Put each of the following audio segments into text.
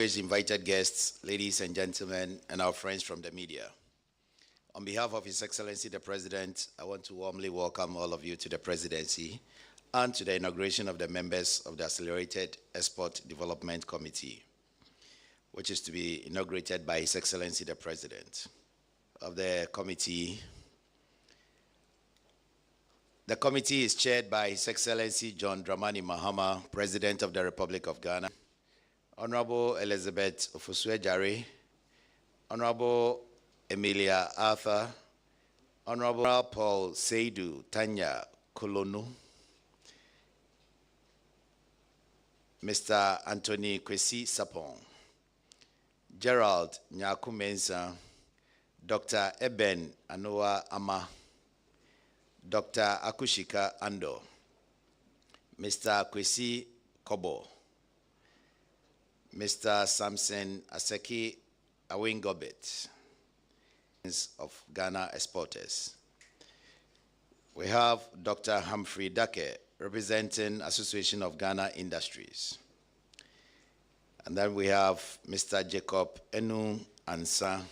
Invited guests, ladies and gentlemen, and our friends from the media. On behalf of His Excellency the President, I want to warmly welcome all of you to the Presidency and to the inauguration of the members of the Accelerated Export Development Committee, which is to be inaugurated by His Excellency the President of the committee. The committee is chaired by His Excellency John Dramani Mahama, President of the Republic of Ghana, Honorable Elizabeth Ofusue-Jare, Honorable Emilia Arthur, Honorable Paul Seidu Tanya Kolonu, Mr. Anthony Kwesi Sapon, Gerald Nyaku Mensah, Dr. Eben Anoa Ama, Dr. Akushika Ando, Mr. Kwesi Kobo, Mr. Samson Aseki Awingobet of Ghana Exporters. We have Dr. Humphrey Dake, representing Association of Ghana Industries. And then we have Mr. Jacob Enu Ansa,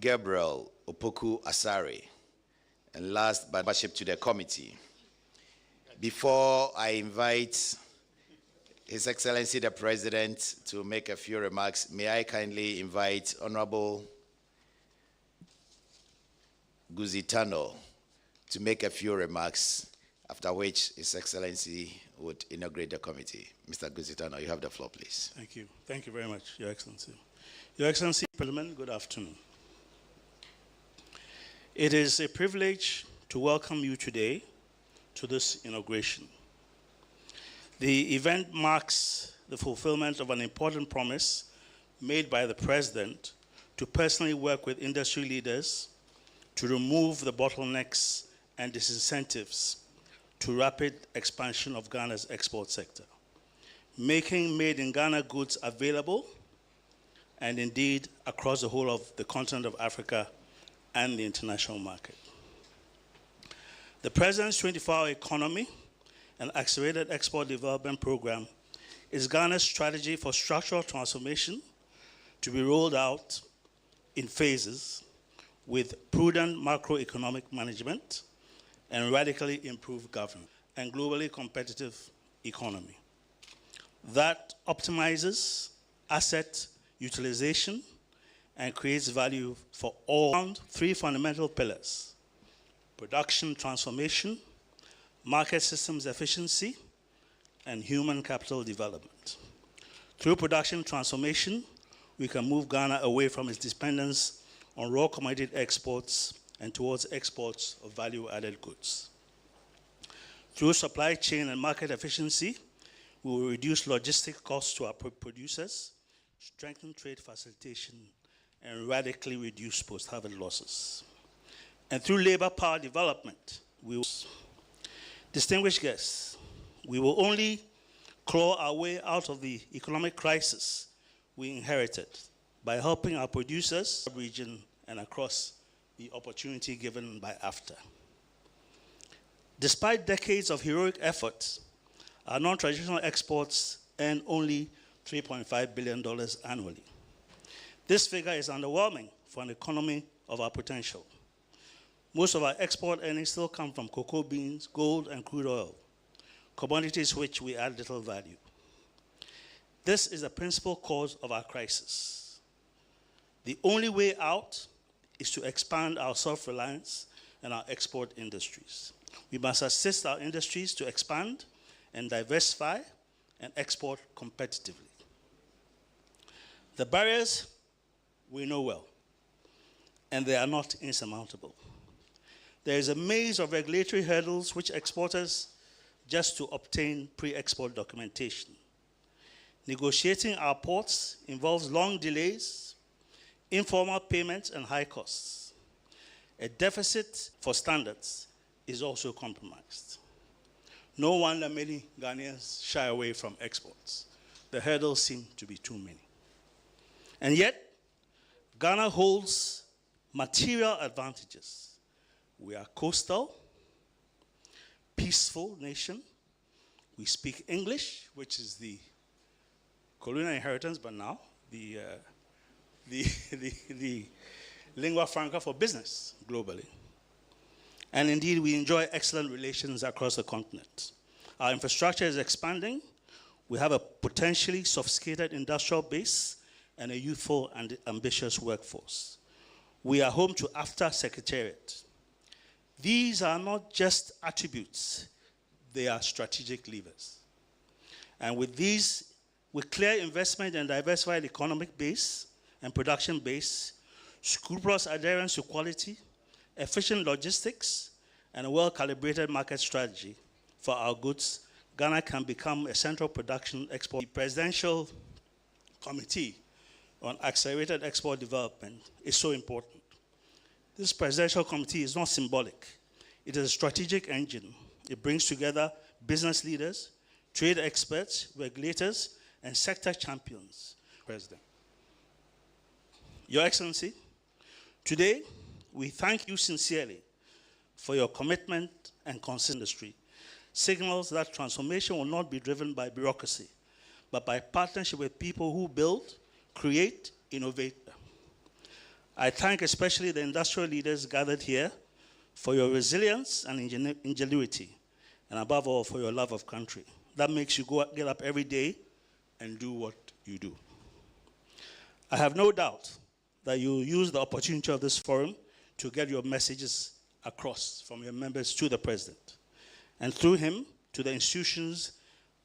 Gabriel Opoku Asare, and last but membership to the committee. Before I invite His Excellency the President to make a few remarks, may I kindly invite Honorable Guzitano to make a few remarks, after which His Excellency would inaugurate the committee. Mr. Guzitano, you have the floor, please. Thank you. Thank you very much, Your Excellency. Your Excellency, Parliament, good afternoon. It is a privilege to welcome you today to this inauguration. The event marks the fulfillment of an important promise made by the President to personally work with industry leaders to remove the bottlenecks and disincentives to rapid expansion of Ghana's export sector, making made-in-Ghana goods available and indeed across the whole of the continent of Africa and the international market. The President's 24-hour economy and accelerated export development program is Ghana's strategy for structural transformation to be rolled out in phases with prudent macroeconomic management and radically improved governance and globally competitive economy that optimizes asset utilization and creates value for all. Three fundamental pillars: production transformation, market systems efficiency, and human capital development. Through production transformation, we can move Ghana away from its dependence on raw commodity exports and towards exports of value-added goods. Through supply chain and market efficiency, we will reduce logistic costs to our producers, strengthen trade facilitation, and radically reduce post-harvest losses. And through labor power development, we will. Distinguished guests, we will only claw our way out of the economic crisis we inherited by helping our producers in the region and across the opportunity given by AFTA. Despite decades of heroic efforts, our non-traditional exports earn only $3.5 billion annually. This figure is underwhelming for an economy of our potential. Most of our export earnings still come from cocoa beans, gold, and crude oil, commodities which we add little value. This is the principal cause of our crisis. The only way out is to expand our self-reliance and our export industries. We must assist our industries to expand and diversify and export competitively. The barriers we know well, and they are not insurmountable. There is a maze of regulatory hurdles which exporters just to obtain pre-export documentation. Negotiating our ports involves long delays, informal payments, and high costs. A deficit for standards is also compromised. No wonder many Ghanaians shy away from exports. The hurdles seem to be too many. And yet, Ghana holds material advantages. We are coastal, peaceful nation. We speak English, which is the colonial inheritance, but now the lingua franca for business globally. And indeed, we enjoy excellent relations across the continent. Our infrastructure is expanding. We have a potentially sophisticated industrial base and a youthful and ambitious workforce. We are home to AFTA Secretariat. These are not just attributes, they are strategic levers. And with these, with clear investment and diversified economic base and production base, scrupulous adherence to quality, efficient logistics, and a well-calibrated market strategy for our goods, Ghana can become a central production export. The Presidential Committee on Accelerated Export Development is so important. This Presidential Committee is not symbolic. It is a strategic engine. It brings together business leaders, trade experts, regulators, and sector champions. President. Your Excellency, today, we thank you sincerely for your commitment and consistency. Signals that transformation will not be driven by bureaucracy, but by partnership with people who build, create, innovate. I thank especially the industrial leaders gathered here for your resilience and ingenuity, and above all, for your love of country. That makes you get up every day and do what you do. I have no doubt that you will use the opportunity of this forum to get your messages across from your members to the President, and through him to the institutions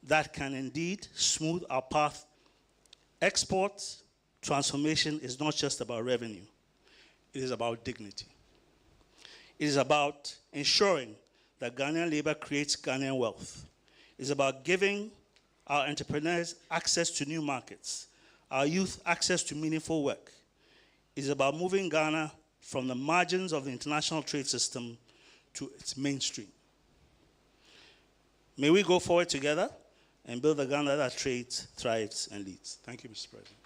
that can indeed smooth our path. Export transformation is not just about revenue. It is about dignity. It is about ensuring that Ghanaian labor creates Ghanaian wealth. It is about giving our entrepreneurs access to new markets, our youth access to meaningful work. It is about moving Ghana from the margins of the international trade system to its mainstream. May we go forward together and build a Ghana that trades, thrives, and leads. Thank you, Mr. President.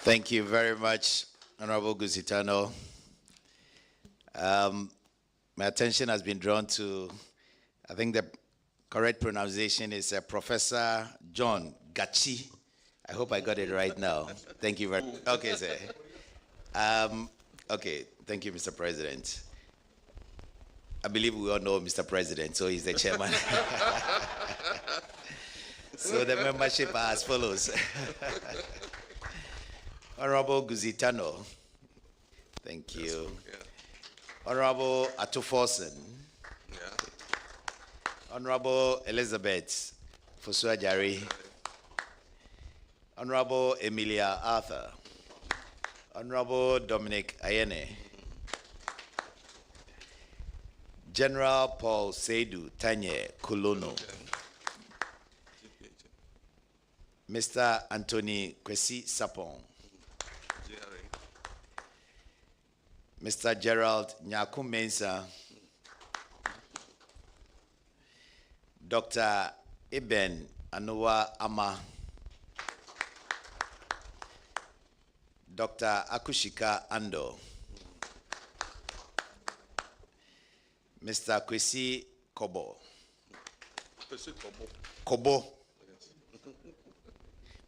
Thank you very much, Honorable Gusitano. My attention has been drawn to, I think the correct pronunciation is Professor John Gachi. I hope I got it right now. Thank you very much. Okay, sir. Okay, thank you, Mr. President. I believe we all know Mr. President, so he's the chairman. So the membership are as follows. Honorable Gusitano, thank you. Yeah. Honorable Atuforsen. Yeah. Honorable Elizabeth Fosuajari. Honorable Emilia Arthur. Honorable Dominic Ayene. General Paul Seidu Tanye Kolono. Mr. Anthony Kwesi Sapon. Mr. Gerald Nyaku Mensah. Dr. Eben Anuwa Ama. Dr. Akushika Ando. Mr. Kwesi Kobo. Kobo. Yes.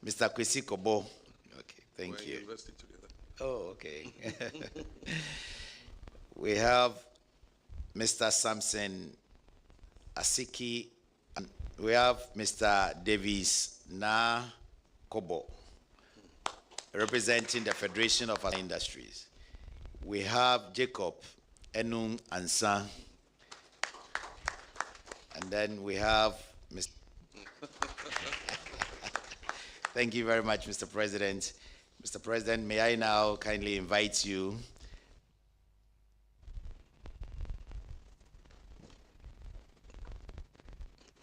Mr. Kwesi Kobo. Okay, thank you. Oh, okay. We have Mr. Samson Asiki. We have Mr. Davis Na Kobo, representing the Federation of Industries. We have Jacob Enung Ansan. And then we have Mr. Thank you very much, Mr. President. Mr. President, may I now kindly invite you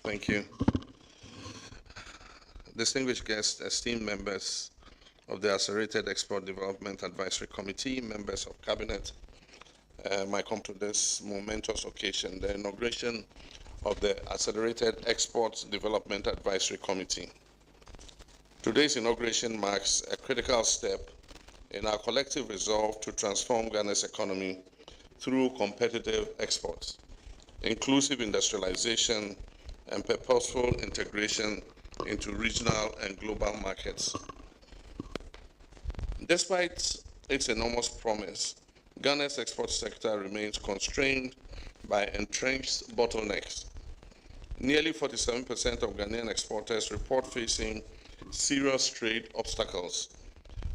Thank you. Distinguished guests, esteemed members of the Accelerated Export Development Advisory Committee, members of Cabinet, my come to this momentous occasion, the inauguration of the Accelerated Export Development Advisory Committee. Today's inauguration marks a critical step in our collective resolve to transform Ghana's economy through competitive exports, inclusive industrialization, and purposeful integration into regional and global markets. Despite its enormous promise, Ghana's export sector remains constrained by entrenched bottlenecks. Nearly 47% of Ghanaian exporters report facing serious trade obstacles,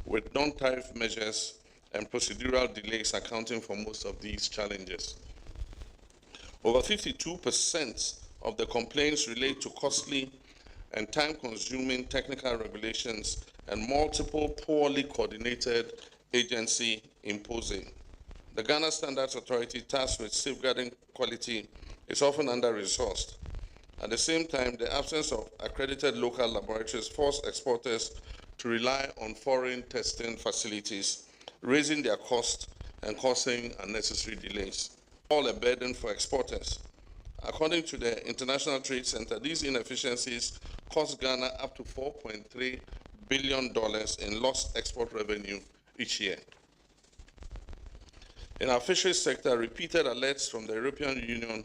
with non-tariff measures and procedural delays accounting for most of these challenges. Over 52% of the complaints relate to costly and time-consuming technical regulations and multiple poorly coordinated agency imposing. The Ghana Standards Authority, tasked with safeguarding quality, is often under-resourced. At the same time, the absence of accredited local laboratories force exporters to rely on foreign testing facilities, raising their cost and causing unnecessary delays. All a burden for exporters. According to the International Trade Center, these inefficiencies cost Ghana up to $4.3 billion in lost export revenue each year. In our fisheries sector, repeated alerts from the European Union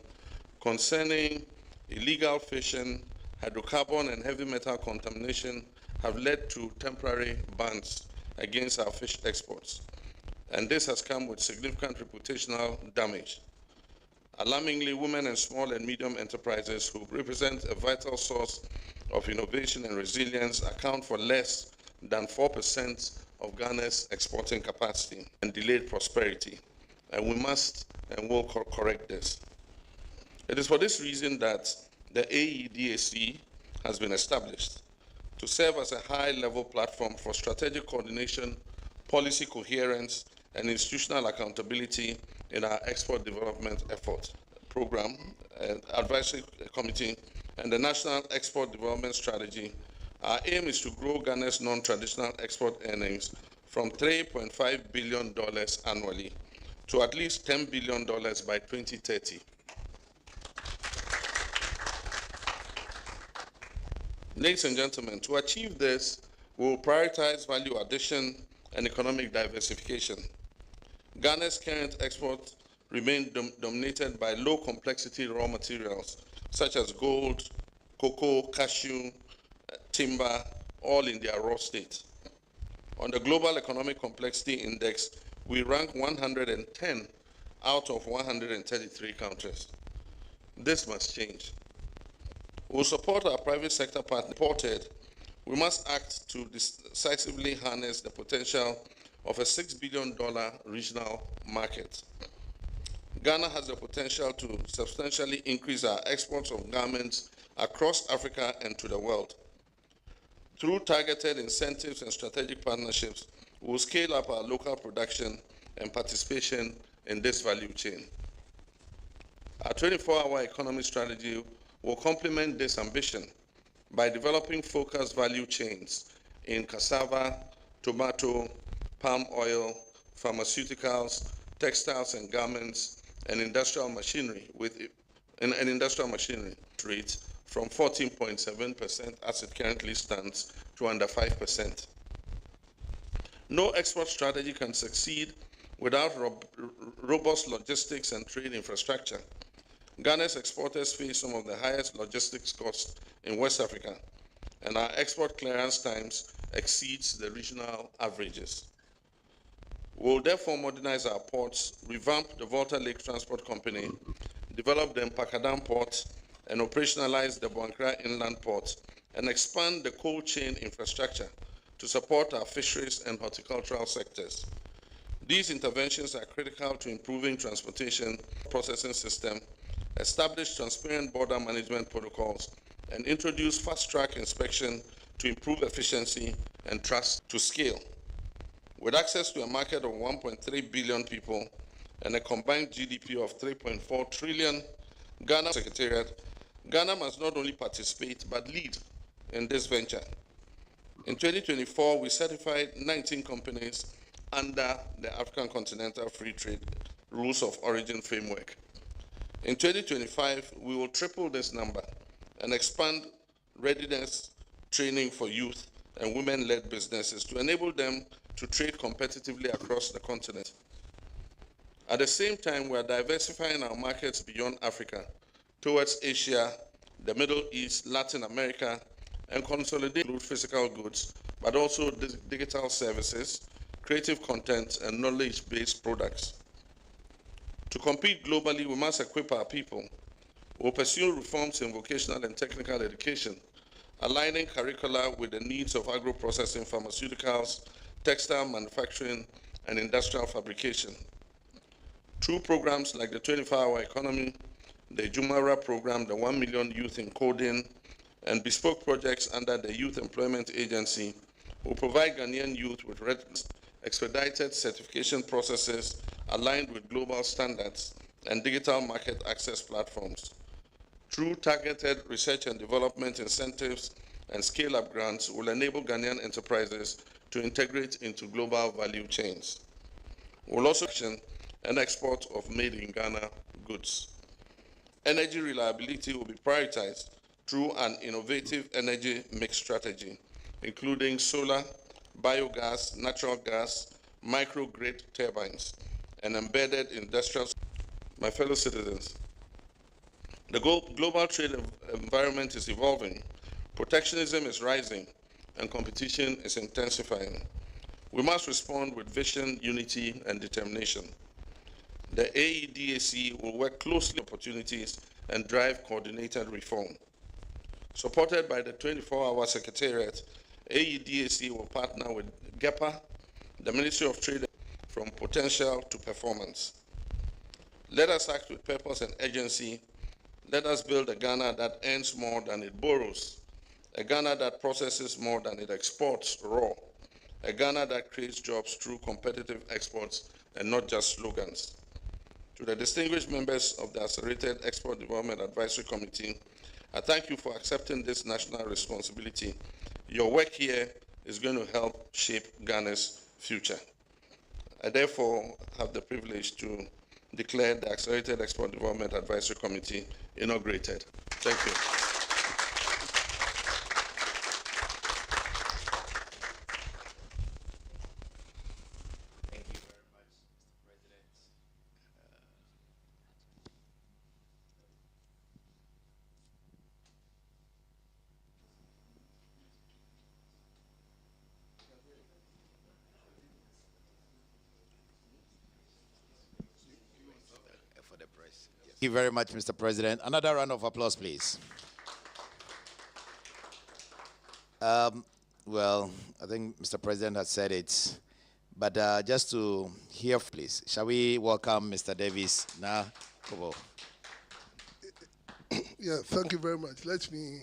concerning illegal fishing, hydrocarbon, and heavy metal contamination have led to temporary bans against our fish exports. And this has come with significant reputational damage. Alarmingly, women and small and medium enterprises, who represent a vital source of innovation and resilience, account for less than 4% of Ghana's exporting capacity and delayed prosperity. And we must and will correct this. It is for this reason that the AEDC has been established to serve as a high-level platform for strategic coordination, policy coherence, and institutional accountability in our export development effort program, advisory committee, and the National Export Development Strategy. Our aim is to grow Ghana's non-traditional export earnings from $3.5 billion annually to at least $10 billion by 2030. Ladies and gentlemen, to achieve this, we will prioritize value addition and economic diversification. Ghana's current exports remain dominated by low complexity raw materials such as gold, cocoa, cashew, timber, all in their raw state. On the Global Economic Complexity Index, we rank 110 out of 133 countries. This must change. We will support our private sector partners. We must act to decisively harness the potential of a $6 billion regional market. Ghana has the potential to substantially increase our exports of garments across Africa and to the world. Through targeted incentives and strategic partnerships, we will scale up our local production and participation in this value chain. Our 24-hour economy strategy will complement this ambition by developing focused value chains in cassava, tomato, palm oil, pharmaceuticals, textiles and garments, and industrial machinery rate from 14.7% as it currently stands to under 5%. No export strategy can succeed without robust logistics and trade infrastructure. Ghana's exporters face some of the highest logistics costs in West Africa, and our export clearance times exceeds the regional averages. We will therefore modernize our ports, revamp the Volta Lake Transport Company, develop the Mpakadam Port, and operationalize the Buankra Inland Port, and expand the cold chain infrastructure to support our fisheries and horticultural sectors. These interventions are critical to improving transportation processing system, establish transparent border management protocols, and introduce fast-track inspection to improve efficiency and trust to scale. With access to a market of 1.3 billion people and a combined GDP of 3.4 trillion, Ghana Secretariat, Ghana must not only participate but lead in this venture. In 2024, we certified 19 companies under the African Continental Free Trade Rules of Origin Framework. In 2025, we will triple this number and expand readiness training for youth and women-led businesses to enable them to trade competitively across the continent. At the same time, we are diversifying our markets beyond Africa towards Asia, the Middle East, Latin America, and consolidate physical goods, but also digital services, creative content, and knowledge-based products. To compete globally, we must equip our people. We'll pursue reforms in vocational and technical education, aligning curricula with the needs of agro-processing, pharmaceuticals, textile manufacturing, and industrial fabrication. Through programs like the 24-hour economy, the Jumara program, the 1 million youth in coding, and bespoke projects under the Youth Employment Agency will provide Ghanaian youth with expedited certification processes aligned with global standards and digital market access platforms. Through targeted research and development incentives and scale-up grants will enable Ghanaian enterprises to integrate into global value chains. We'll also action and export of made in Ghana goods. Energy reliability will be prioritized through an innovative energy mix strategy, including solar, biogas, natural gas, microgrid turbines, and embedded industrial. My fellow citizens, the global trade environment is evolving, protectionism is rising, and competition is intensifying. We must respond with vision, unity, and determination. The AEDC will work closely on opportunities and drive coordinated reform. Supported by the 24-hour Secretariat, AEDC will partner with GEPA, the Ministry of Trade, from potential to performance. Let us act with purpose and urgency. Let us build a Ghana that earns more than it borrows, a Ghana that processes more than it exports raw, a Ghana that creates jobs through competitive exports and not just slogans. To the distinguished members of the Accelerated Export Development Advisory Committee, I thank you for accepting this national responsibility. Your work here is going to help shape Ghana's future. I therefore have the privilege to declare the Accelerated Export Development Advisory Committee inaugurated. Thank you. Thank you very much, Mr. President. For the press. Yes. Thank you very much, Mr. President. Another round of applause, please. Well, I think Mr. President has said it, but just to hear, please, shall we welcome Mr. Davis now? Yeah, thank you very much. Let me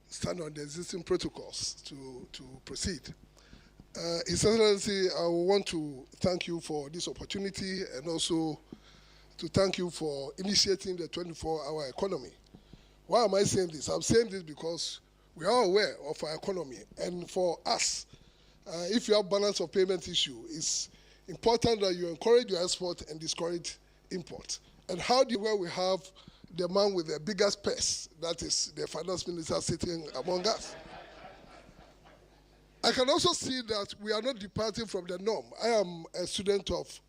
stand on the existing protocols to proceed. His Excellency, I want to thank you for this opportunity and also to thank you for initiating the 24-hour economy. Why am I saying this? I'm saying this because we are aware of our economy, and for us, if you have balance of payment issue, it's important that you encourage your export and discourage import. And how do you, where we have the man with the biggest purse, that is the finance minister sitting among us? I can also see that we are not departing from the norm. I am a student of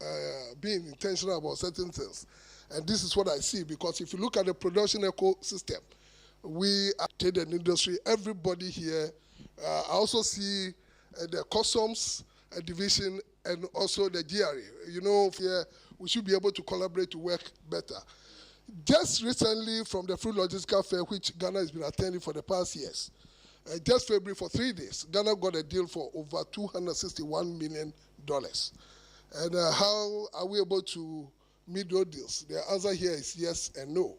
being intentional about certain things. And this is what I see, because if you look at the production ecosystem, we are trade and industry, everybody here. I also see the customs division and also the GRA. You know, here we should be able to collaborate to work better. Just recently from the Fruit Logistical Fair, which Ghana has been attending for the past years, just February for 3 days, Ghana got a deal for over $261 million. And how are we able to meet those deals? The answer here is yes and no.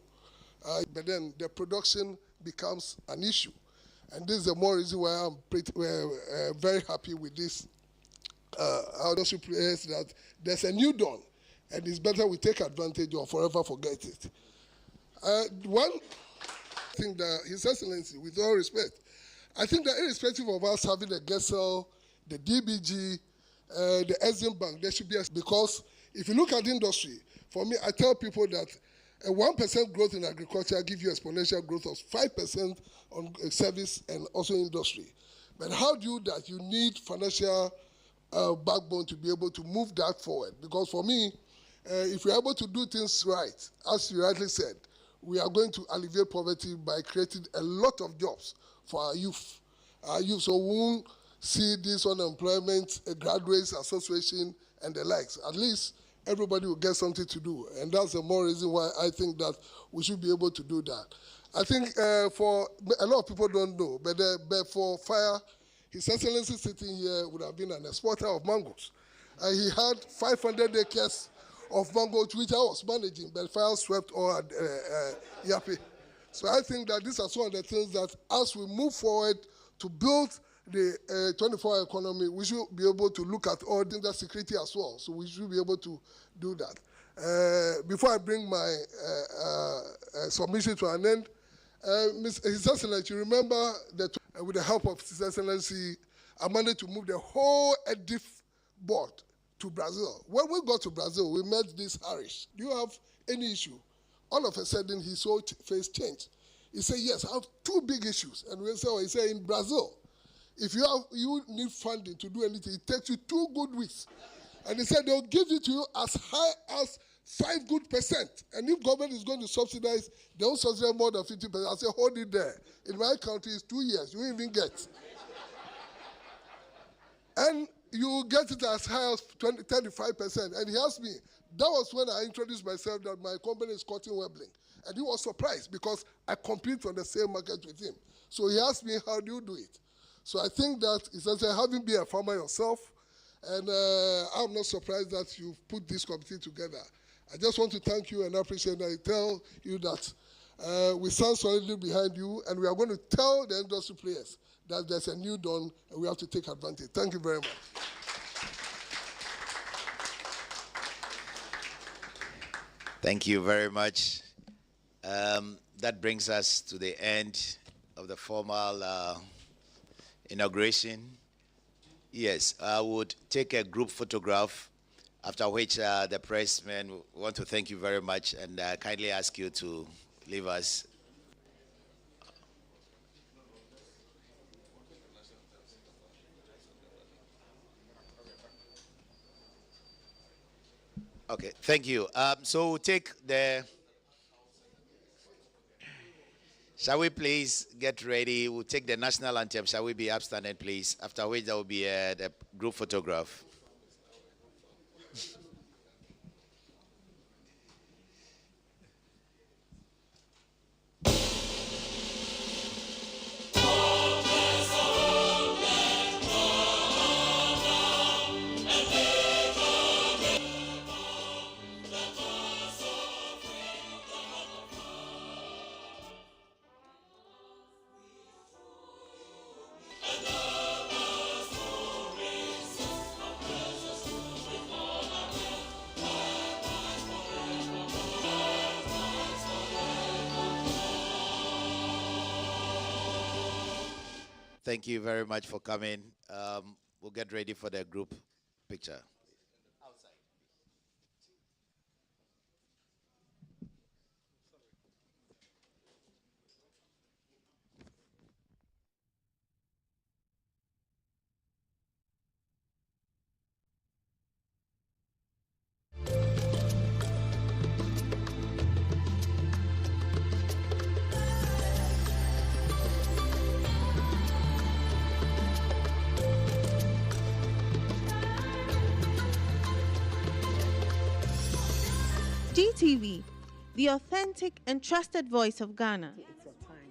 But then the production becomes an issue. And this is the more reason why I'm very happy with this. Our industry players that there's a new dawn, and it's better we take advantage or forever forget it. One thing that His Excellency, with all respect, I think that irrespective of us having the GESEL, the DBG, the Exim Bank, there should be because if you look at the industry, for me, I tell people that a 1% growth in agriculture gives you exponential growth of 5% on service and also industry. But how do you do that? You need financial backbone to be able to move that forward. Because for me, if you're able to do things right, as you rightly said, we are going to alleviate poverty by creating a lot of jobs for our youth. So we won't see this unemployment, graduates association, and the likes. At least everybody will get something to do. And that's the more reason why I think that we should be able to do that. I think for a lot of people don't know, but for fire, His Excellency sitting here would have been an exporter of mangoes. He had 500 acres of mangoes, which I was managing, but fire swept all at Yapi. So I think that these are some of the things that as we move forward to build the 24-hour economy, we should be able to look at all the security as well. So we should be able to do that. Before I bring my submission to an end, His Excellency, you remember that with the help of His Excellency, I managed to move the whole EDIF board to Brazil. When we got to Brazil, we met this Harish. Do you have any issue? All of a sudden, his whole face changed. He said, yes, I have two big issues. And we said, he said, in Brazil, if you need funding to do anything, it takes you 2 good weeks. And he said they'll give it to you as high as 5 good percent. And if government is going to subsidize, they won't subsidize more than 50%. I said, hold it there. In my country, it's 2 years. You won't even get. And you get it as high as 35%. And he asked me, that was when I introduced myself that my company is Cotton Webbling. And he was surprised because I compete on the same market with him. So he asked me, how do you do it? So I think that, essentially, having been a farmer yourself, and I'm not surprised that you've put this committee together. I just want to thank you and appreciate that. I tell you that we stand solidly behind you, and we are going to tell the industry players that there's a new dawn, and we have to take advantage. Thank you very much. Thank you very much. That brings us to the end of the formal inauguration. Yes, I would take a group photograph, after which the pressmen want to thank you very much and kindly ask you to leave us. Okay, thank you. So we'll take the... Shall we please get ready? We'll take the national anthem. Shall we be upstanding, please? After which there will be the group photograph. Thank you very much for coming. We'll get ready for the group picture. GTV, the authentic and trusted voice of Ghana. It's your time.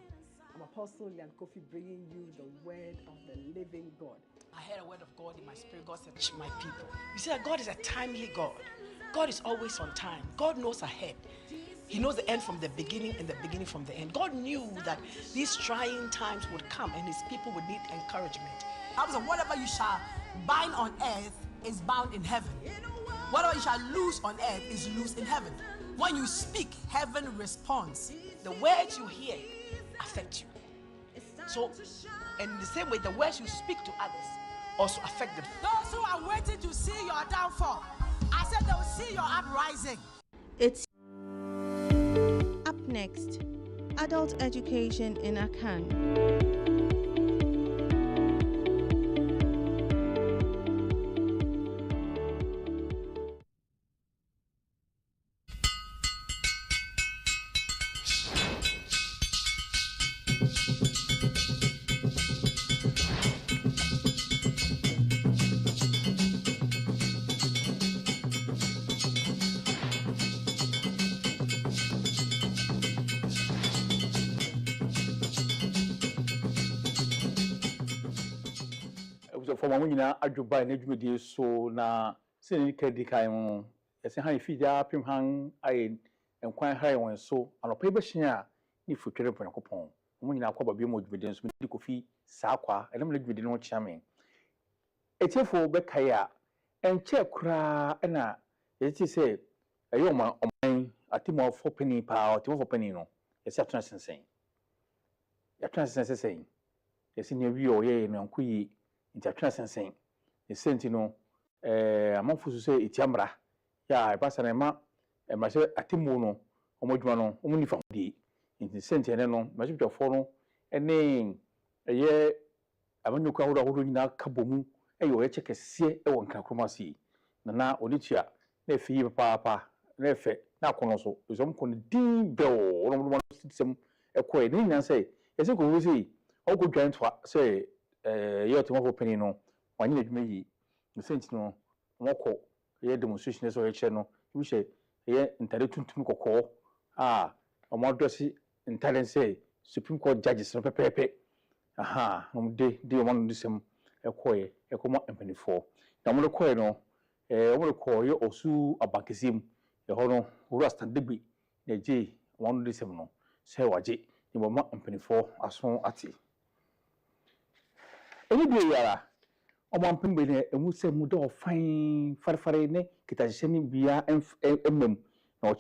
I'm Apostle Lian Kofi bringing you the word of the living God. I heard a word of God in my spirit. God said, my people. You see that God is a timely God. God is always on time. God knows ahead. He knows the end from the beginning and the beginning from the end. God knew that these trying times would come and his people would need encouragement. Whatever you shall bind on earth is bound in heaven. Whatever you shall loose on earth is loose in heaven. When you speak, heaven responds. The words you hear affect you. So, and in the same way, the words you speak to others also affect them. Those who are waiting to see your downfall, I said they will see your uprising. It's up next, adult education in Akan. so for my nyina adwoba na dwumedi so na se ni kadi kan ho ese han fi ja pem han aye enkwan hae won so anopa be hia ni futwere pon kopon mo nyina akwa babie mo dwumedi so di kofi saa kwa elem na dwumedi no chiame etiefo be kai a enche kura na yeti se eyo ma oman atimo for penny pa atimo for penny no yesi atona sensen ya tona sensen yesi ne wi oye no nkuyi nti atona sensen esenti no amanfo so se etiamra ya epasa na ma ma se atimo no omodwuma no omuni fa di nti senti ene no ma jiptofo no ene eye abanyoku ahodo nyina kabomu eyo ye chekese e won krakromasi na onitua na efi papa na efe na akono so ezom kono din bel ono mo system ekoi ni nyan say ese ko wusi o ko dwan twa say ye otomo for penny no wanyi na dwuma yi no senti no moko ye demonstration so ye che no wi she ye ntare tuntum kokko omo dosi ntare say Supreme Court judges no pepepe aha no de omo no disem ekoi ekomo empanifo na mo koi no omo ko ye osu abakesim e hono wura standigbi na je wonu disem no se waje ni mo ma empanifo aso ati eni bi yara omo ampembe ne emu se mu do fine farfare ne kitahye ni bia emmem na o